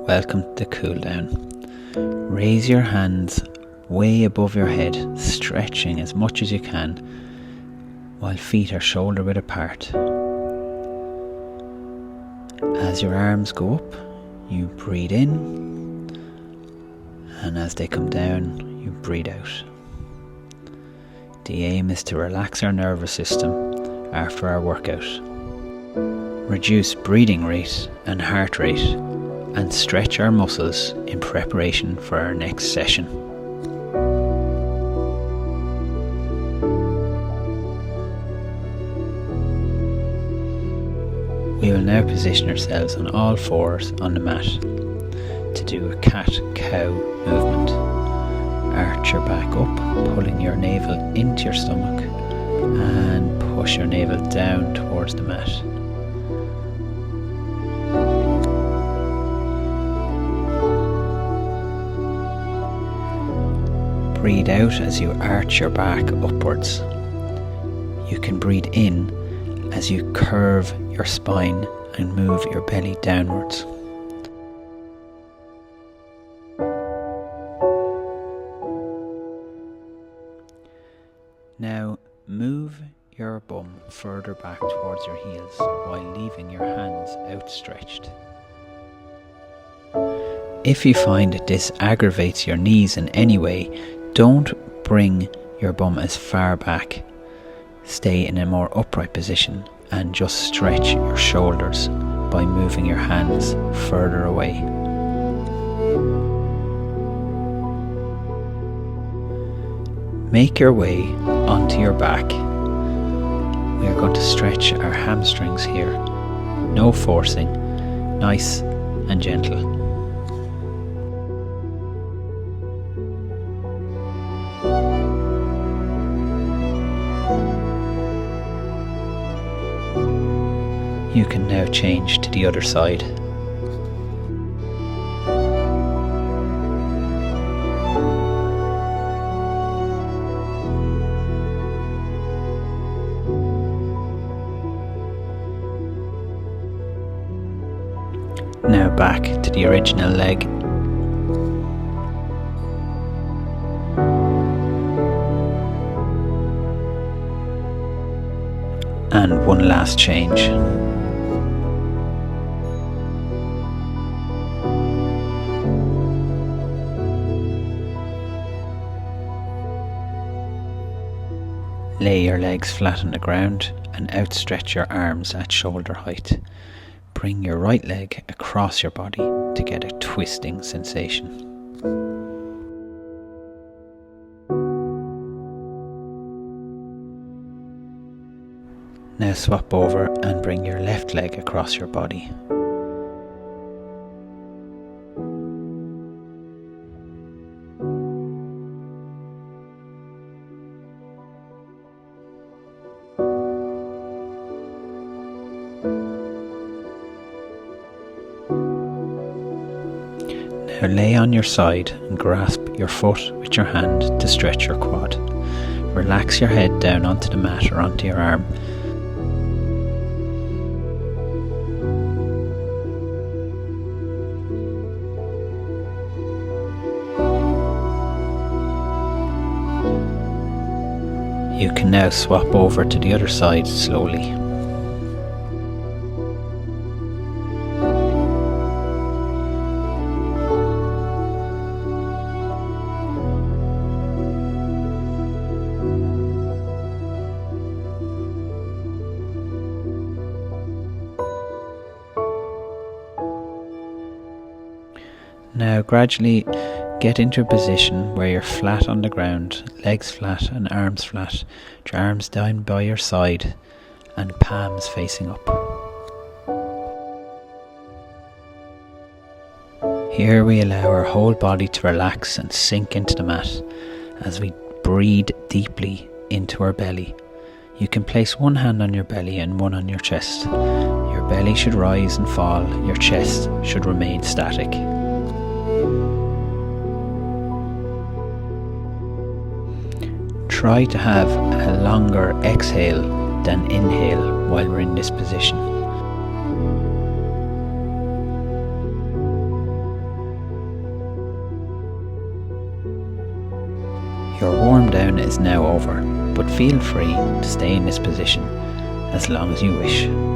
welcome to the cool down. Raise your hands way above your head, stretching as much as you can, while feet are shoulder width apart. As your arms go up, you breathe in, and as they come down, you breathe out. The aim is to relax our nervous system after our workout, reduce breathing rate and heart rate, and stretch our muscles in preparation for our next session. We will now position ourselves on all fours on the mat to do a cat-cow movement. Arch your back up, pulling your navel into your stomach, and push your navel down towards the mat. Breathe out as you arch your back upwards. You can breathe in as you curve your spine and move your belly downwards. Now move your bum further back towards your heels while leaving your hands outstretched. If you find that this aggravates your knees in any way, don't bring your bum as far back. Stay in a more upright position and just stretch your shoulders by moving your hands further away. Make your way onto your back. We are going to stretch our hamstrings here. No forcing, nice and gentle. You can now change to the other side. Now back to the original leg. And one last change. Lay your legs flat on the ground and outstretch your arms at shoulder height. Bring your right leg across your body to get a twisting sensation. Now swap over and bring your left leg across your body. Now lay on your side and grasp your foot with your hand to stretch your quad. Relax your head down onto the mat or onto your arm. You can now swap over to the other side slowly. Now gradually get into a position where you're flat on the ground, legs flat and arms flat, your arms down by your side and palms facing up. Here we allow our whole body to relax and sink into the mat as we breathe deeply into our belly. You can place one hand on your belly and one on your chest. Your belly should rise and fall, your chest should remain static. Try to have a longer exhale than inhale while we're in this position. Your warm down is now over, but feel free to stay in this position as long as you wish.